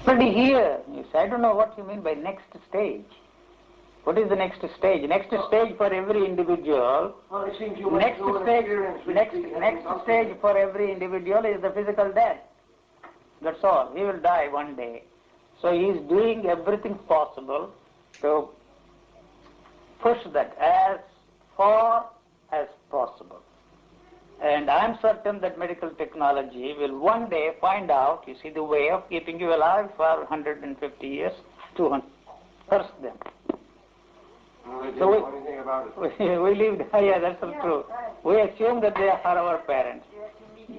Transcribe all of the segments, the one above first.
already here. You say, I don't know what you mean by next stage. What is the next stage? Next stage for every individual. Well, it seems you next stage for every individual is the physical death. That's all. He will die one day. So he is doing everything possible to push that as far as possible. And I am certain that medical technology will one day find out, you see, the way of keeping you alive for 150 years, 200. Curse them. Well, they didn't know anything about it. We lived, yeah, that's true. We assume that they are our parents.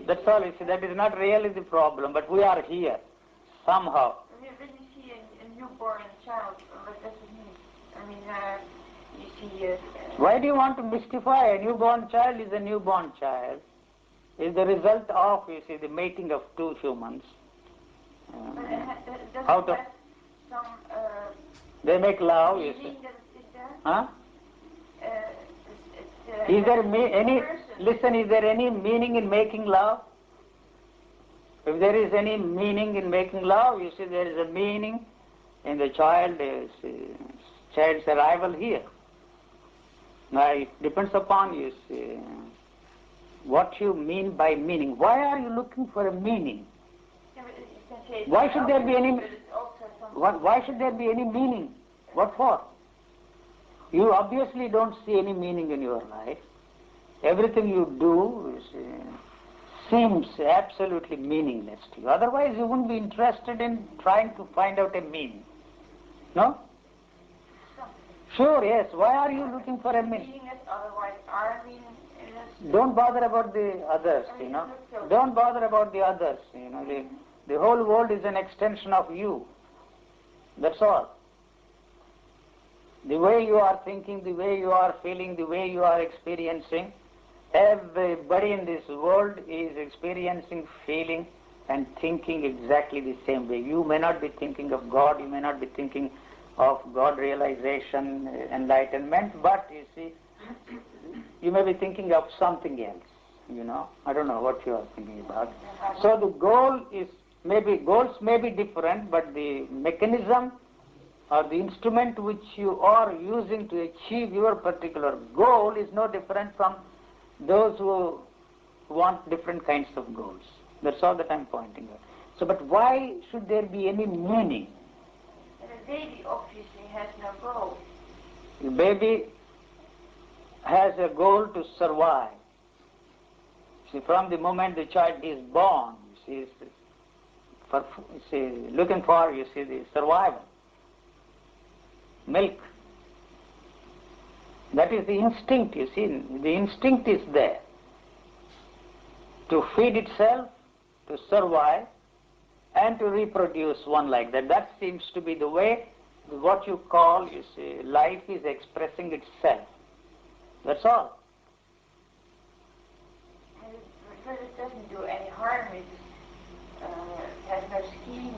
That's all, you see, that is not really the problem, but we are here, somehow. When you see a newborn child, what does it mean? I mean, you see... Why do you want to mystify? A newborn child is a newborn child. Is the result of, you see, the mating of two humans. Does it have some... they make love, you see. Huh? Is there is there any meaning in making love? If there is any meaning in making love, you see, there is a meaning in the child's arrival here. Now, it depends upon, you see, what you mean by meaning. Why are you looking for a meaning? Why should there be any? Why should there be any meaning? What for? You obviously don't see any meaning in your life. Everything you do seems absolutely meaningless to you. Otherwise, you wouldn't be interested in trying to find out a meaning. No? Sure, yes. Why are you looking for a meaning? Don't bother about the others, you know. Don't bother about the others, you know. The whole world is an extension of you. That's all. The way you are thinking, the way you are feeling, the way you are experiencing, everybody in this world is experiencing, feeling, and thinking exactly the same way. You may not be thinking of God, you may not be thinking of God realization, enlightenment, but you see, you may be thinking of something else, you know. I don't know what you are thinking about. So the goals may be different, but the mechanism or the instrument which you are using to achieve your particular goal is no different from those who want different kinds of goals. That's all that I'm pointing out. So, but why should there be any meaning? The baby obviously has no goal. The baby has a goal to survive. See, from the moment the child is born, you see, looking for, you see, the survival. Milk. That is the instinct, you see. The instinct is there to feed itself, to survive, and to reproduce one like that. That seems to be the way what you call, you see, life is expressing itself. That's all. But it doesn't do any harm. It has no schemes.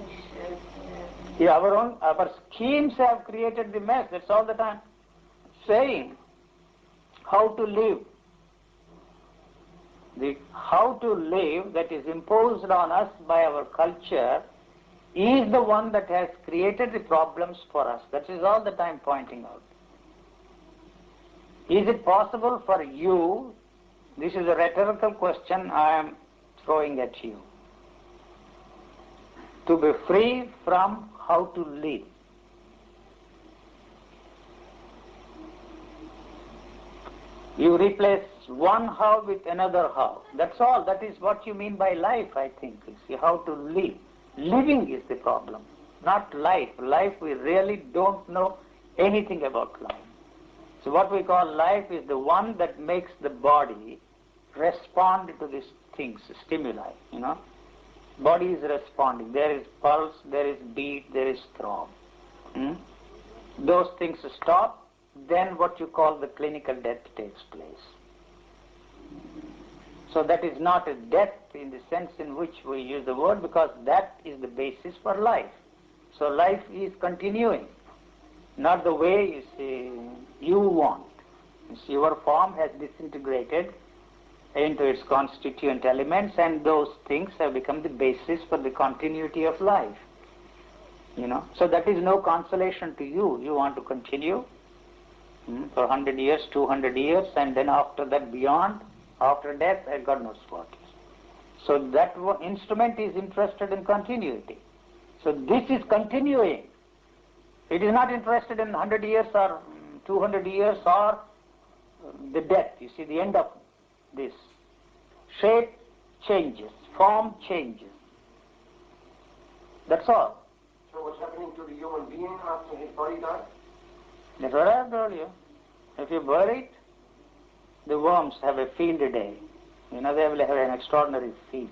Yeah, our schemes have created the mess. That's all that I'm saying. How to live. The how to live that is imposed on us by our culture is the one that has created the problems for us. That is all that I'm pointing out. Is it possible for you, this is a rhetorical question I am throwing at you, to be free from how to live? You replace one how with another how. That's all. That is what you mean by life, I think. You see, how to live. Living is the problem, not life. Life, we really don't know anything about life. So what we call life is the one that makes the body respond to these things, stimuli, you know. Body is responding. There is pulse, there is beat, there is throb. Those things stop, then what you call the clinical death takes place. So that is not a death in the sense in which we use the word, because that is the basis for life. So life is continuing, not the way you see you want. You see, your form has disintegrated into its constituent elements, and those things have become the basis for the continuity of life. So that is no consolation to you. You want to continue for 100 years, 200 years, and then after that beyond, after death, God knows what. So that instrument is interested in continuity. So this is continuing. It is not interested in 100 years or 200 years or the death. You see, the end of this. Shape changes, form changes. That's all. So what's happening to the human being after his body dies? That's what I have told you. If you bury it, the worms have a field day. They will have an extraordinary feast.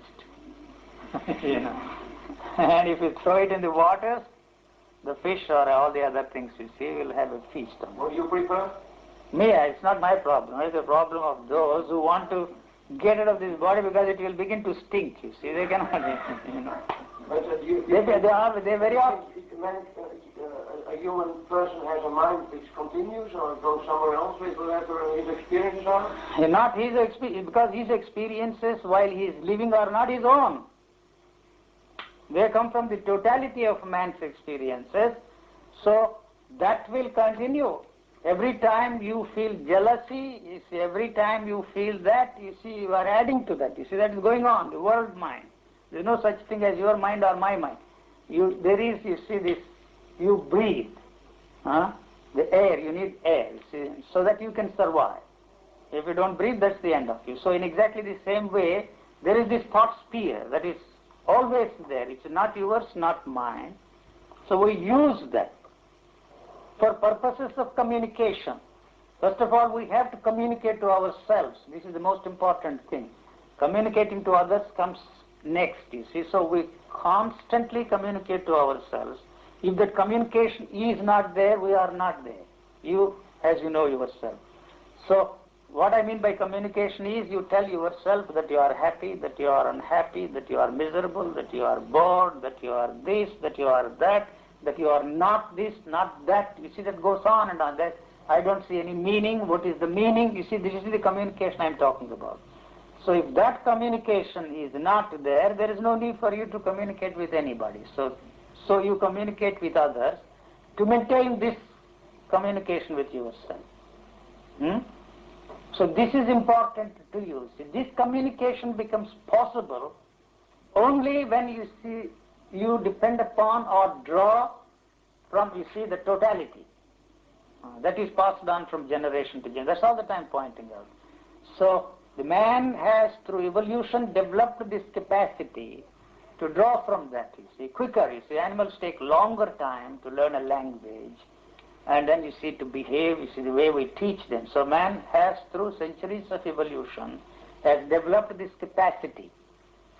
And if you throw it in the waters, the fish or all the other things you see will have a feast. What do you prefer? Me, it's not my problem. It's the problem of those who want to get out of this body because it will begin to stink. You see, they cannot. But They're very often. A human person has a mind which continues or goes somewhere else with whatever his experiences are? Not his experience, because his experiences while he is living are not his own. They come from the totality of man's experiences. So that will continue. Every time you feel jealousy, you see, every time you feel that, you see, you are adding to that. You see, that is going on, the world mind. There is no such thing as your mind or my mind. There is, you see, this, you breathe. The air, you need air, you see, so that you can survive. If you don't breathe, that's the end of you. So in exactly the same way, there is this thought sphere that is always there. It's not yours, not mine. So we use that for purposes of communication. First of all, we have to communicate to ourselves. This is the most important thing. Communicating to others comes next, you see. So we constantly communicate to ourselves. If that communication is not there, we are not there. You, as you know yourself. So what I mean by communication is you tell yourself that you are happy, that you are unhappy, that you are miserable, that you are bored, that you are this, that you are that you are not this, not that. You see, that goes on and on. That I don't see any meaning. What is the meaning? You see, this is the communication I am talking about. So if that communication is not there, there is no need for you to communicate with anybody. So you communicate with others to maintain this communication with yourself. So this is important to you. See, this communication becomes possible only when you see you depend upon or draw from, you see, the totality. That is passed on from generation to generation. That's all that I'm pointing out. So the man has, through evolution, developed this capacity to draw from that, you see, quicker. You see, animals take longer time to learn a language, and then you see to behave, you see, the way we teach them. So man has, through centuries of evolution, has developed this capacity,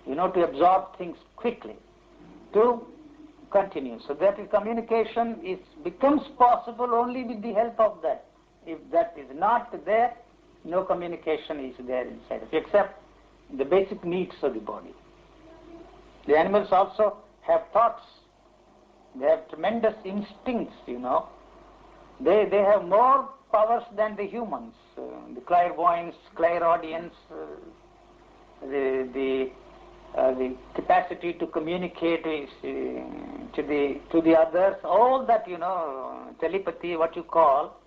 to absorb things quickly, to continue. So that communication becomes possible only with the help of that. If that is not there, no communication is there inside of you, except the basic needs of the body. The animals also have thoughts. They have tremendous instincts, They have more powers than the humans. The clairvoyance, clairaudience, the capacity to communicate to the others, all that, telepathy, what you call,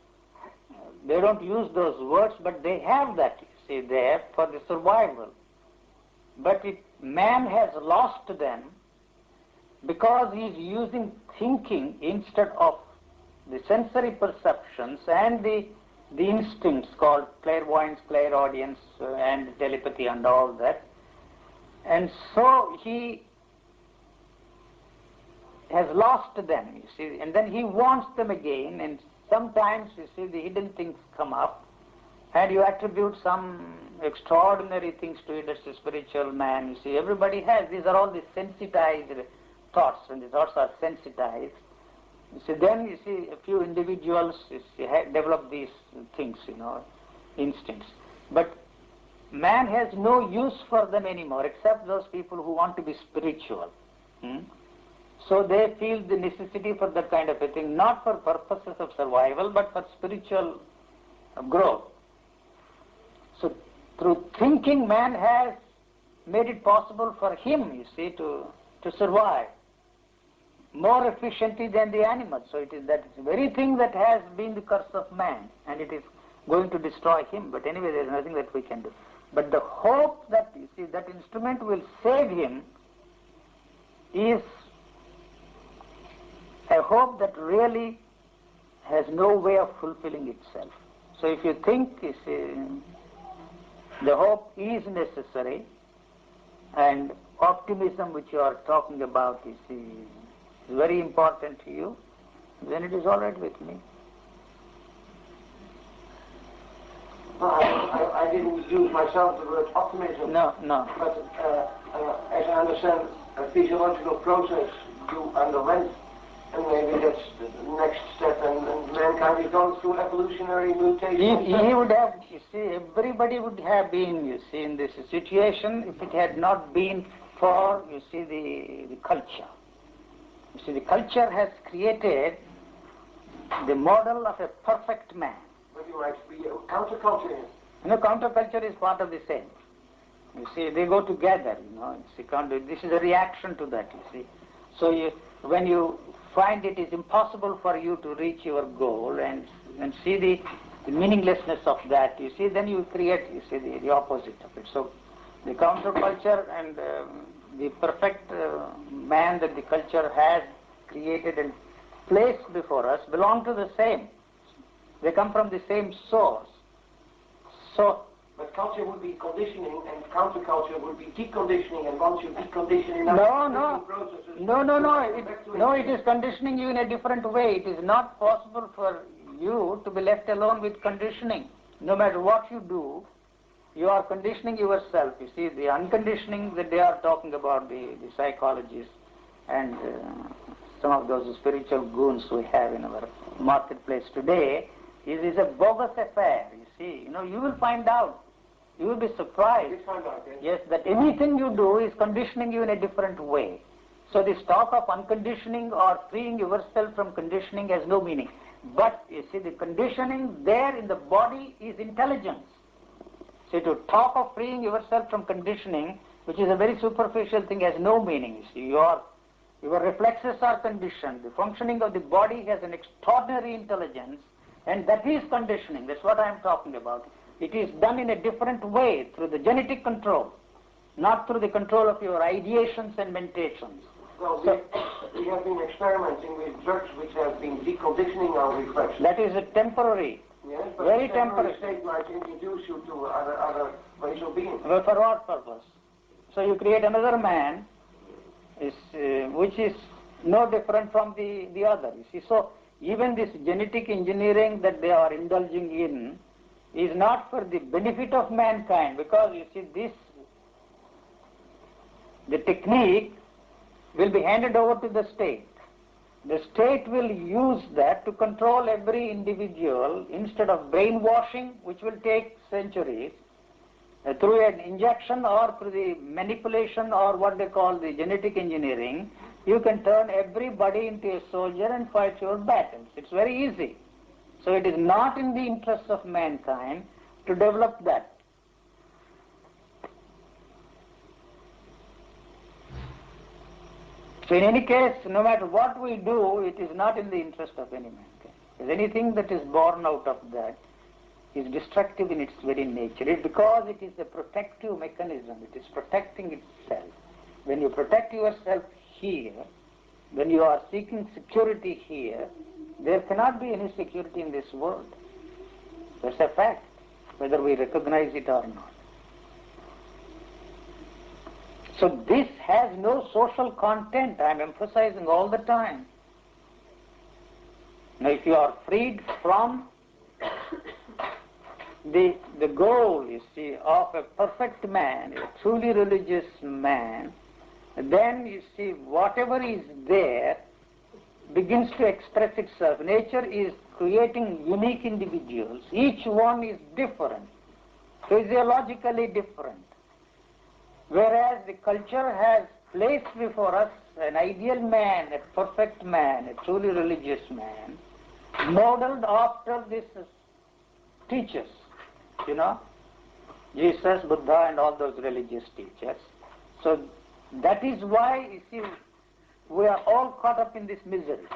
they don't use those words, but they have that, there for the survival. But man has lost them because he is using thinking instead of the sensory perceptions and the instincts called clairvoyance, clairaudience, and telepathy and all that. And so he has lost them, you see, and then he wants them again, and sometimes, you see, the hidden things come up, and you attribute some extraordinary things to it as a spiritual man. You see, everybody has. These are all the sensitized thoughts, and the thoughts are sensitized. You see, then you see a few individuals develop these things, instincts. But man has no use for them anymore, except those people who want to be spiritual. So they feel the necessity for that kind of a thing, not for purposes of survival, but for spiritual growth. So through thinking, man has made it possible for him, you see, to survive. more efficiently than the animals. So it is that very thing that has been the curse of man, and it is going to destroy him. But anyway, there is nothing that we can do. But the hope that, you see, that instrument will save him is a hope that really has no way of fulfilling itself. So if you think, you see, the hope is necessary, and optimism which you are talking about, you see, is very important to you, then it is all right with me. Well, I didn't use myself the word optimism. No. But as I understand, a physiological process you underwent, and maybe that's the next step, and mankind is going through evolutionary mutation. He would have, you see, everybody would have been, you see, in this situation if it had not been for, you see, the culture. You see, the culture has created the model of a perfect man. But you might be a counterculture. Counterculture is part of the same. You see, they go together, You see, this is a reaction to that, you see. So when you find it is impossible for you to reach your goal and see the meaninglessness of that, you see, then you create, you see, the opposite of it. So the counterculture and the perfect man that the culture has created and placed before us belong to the same. They come from the same source. So, but culture would be conditioning, and counterculture would be deconditioning, and once you decondition enough processes... No, it is conditioning you in a different way. It is not possible for you to be left alone with conditioning. No matter what you do, you are conditioning yourself. You see, the unconditioning that they are talking about, the psychologists and some of those spiritual goons we have in our marketplace today, is a bogus affair, you see. You will find out. You will be surprised. Yes, that anything you do is conditioning you in a different way. So this talk of unconditioning or freeing yourself from conditioning has no meaning. But, you see, the conditioning there in the body is intelligence. So to talk of freeing yourself from conditioning, which is a very superficial thing, has no meaning. You see, your reflexes are conditioned. The functioning of the body has an extraordinary intelligence, and that is conditioning. That's what I am talking about. It is done in a different way, through the genetic control, not through the control of your ideations and meditations. Well, we have been experimenting with drugs which have been deconditioning our reflexes. That is a temporary. Yes, but very the temporary state might introduce you to other ways of being. Well, for what purpose? So you create another man, which is no different from the other. You see, so even this genetic engineering that they are indulging in is not for the benefit of mankind, because you see, the technique will be handed over to the state. The state will use that to control every individual instead of brainwashing, which will take centuries, through an injection or through the manipulation or what they call the genetic engineering. You can turn everybody into a soldier and fight your battles. It's very easy. So it is not in the interest of mankind to develop that. So in any case, no matter what we do, it is not in the interest of any mankind. Because anything that is born out of that is destructive in its very nature. Because it is a protective mechanism. It is protecting itself. When you protect yourself here, when you are seeking security here, there cannot be any security in this world. That's a fact, whether we recognize it or not. So this has no social content. I am emphasizing all the time. Now, if you are freed from the goal, you see, of a perfect man, a truly religious man, then you see whatever is there begins to express itself. Nature is creating unique individuals. Each one is different, physiologically different. Whereas the culture has placed before us an ideal man, a perfect man, a truly religious man, modeled after these teachers, Jesus, Buddha and all those religious teachers. So that is why, you see, we are all caught up in this misery.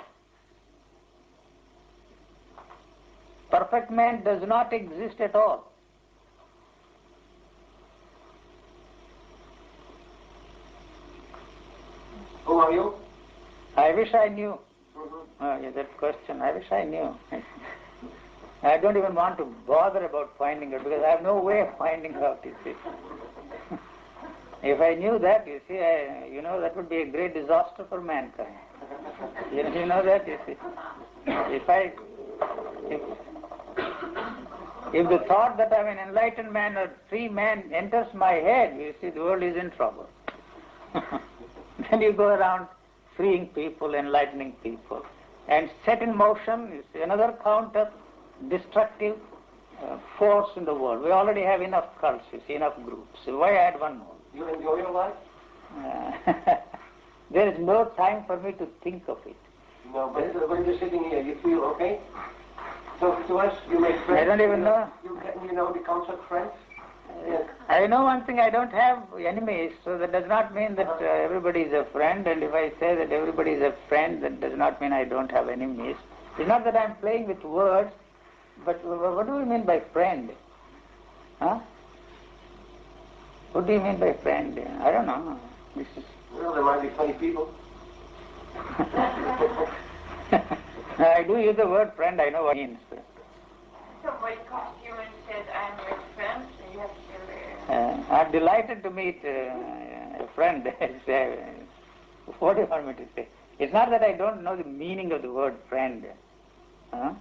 Perfect man does not exist at all. Who are you? I wish I knew. Mm-hmm. Yeah, that question, I wish I knew. I don't even want to bother about finding out because I have no way of finding out, you see. If I knew that, you see, that would be a great disaster for mankind. You know that, you see. If the thought that I'm an enlightened man or free man enters my head, you see, the world is in trouble. Then you go around freeing people, enlightening people, and set in motion, you see, another counter destructive force in the world. We already have enough cults, you see, enough groups. So why add one more? You enjoy your life? There is no time for me to think of it. No, but when you're sitting here, you feel okay? Talk to us, you make friends. I don't even know. You know the concept friends? Yes. I know one thing, I don't have enemies, so that does not mean that everybody is a friend, and if I say that everybody is a friend, that does not mean I don't have enemies. It's not that I'm playing with words, but what do you mean by friend? Huh? What do you mean by friend? I don't know. Well, there might be funny people. I do use the word friend, I know what it means. Somebody comes to you and says, I'm your friend, and you have to... I'm delighted to meet a friend. What do you want me to say? It's not that I don't know the meaning of the word friend. Huh?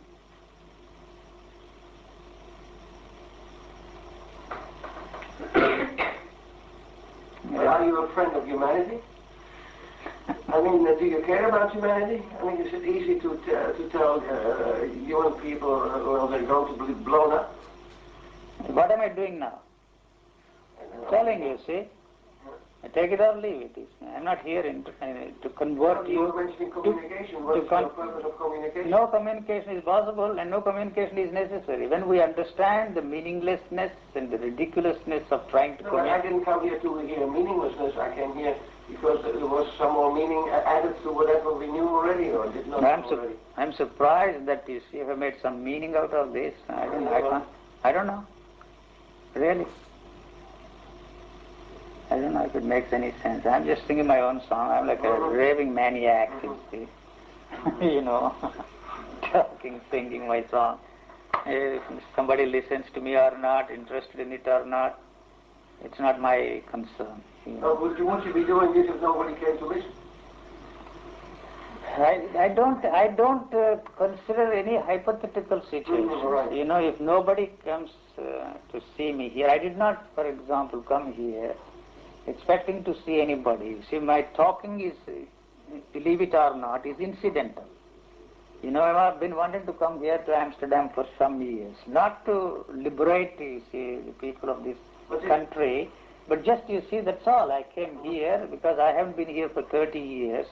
Are you a friend of humanity? I mean, do you care about humanity? I mean, is it easy to tell human people well, they're going to be blown up? What am I doing now? Telling you, see? Take it or leave it. I'm not here to convert you. You were mentioning communication. What's the purpose of communication? No communication is possible and no communication is necessary. When we understand the meaninglessness and the ridiculousness of trying to communicate... I didn't come here to hear meaninglessness. I came here because there was some more meaning added to whatever we knew already or did not know already. I'm surprised that you see, have made some meaning out of this. I don't know. Really. I don't know if it makes any sense. I'm just singing my own song. I'm like a raving maniac, you see. Talking, singing my song. If somebody listens to me or not, interested in it or not, it's not my concern. Would you be doing this if nobody came to listen? I don't consider any hypothetical situation. Right. If nobody comes to see me here, I did not, for example, come here expecting to see anybody. See, my talking is, believe it or not, is incidental. I've been wanting to come here to Amsterdam for some years, not to liberate, you see, the people of this country, but just, you see, that's all. I came here because I haven't been here for 30 years.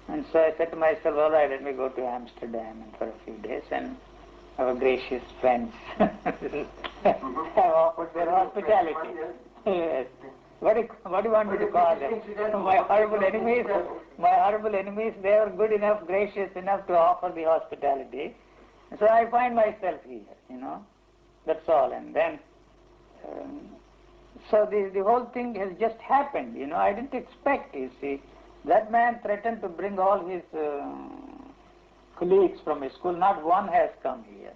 And so I said to myself, all right, let me go to Amsterdam and for a few days and our gracious friends have offered their hospitality. Yes. What do you want me to call them? My horrible enemies, they are good enough, gracious enough to offer the hospitality. So I find myself here, that's all. And then, so the whole thing has just happened, I didn't expect, you see. That man threatened to bring all his colleagues from his school. Not one has come here.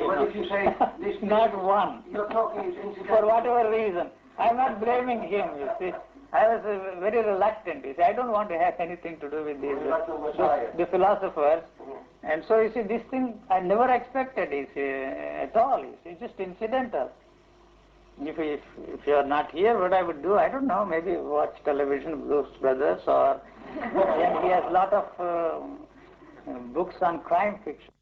What if you say this? Not one. You're talking is incidental. For whatever reason. I'm not blaming him, you see. I was very reluctant, you see. I don't want to have anything to do with these, the philosophers. Mm-hmm. And so, you see, this thing I never expected, you see, at all. You see. It's just incidental. If you are not here, what I would do, I don't know, maybe watch television, Blues Brothers, or then he has a lot of books on crime fiction.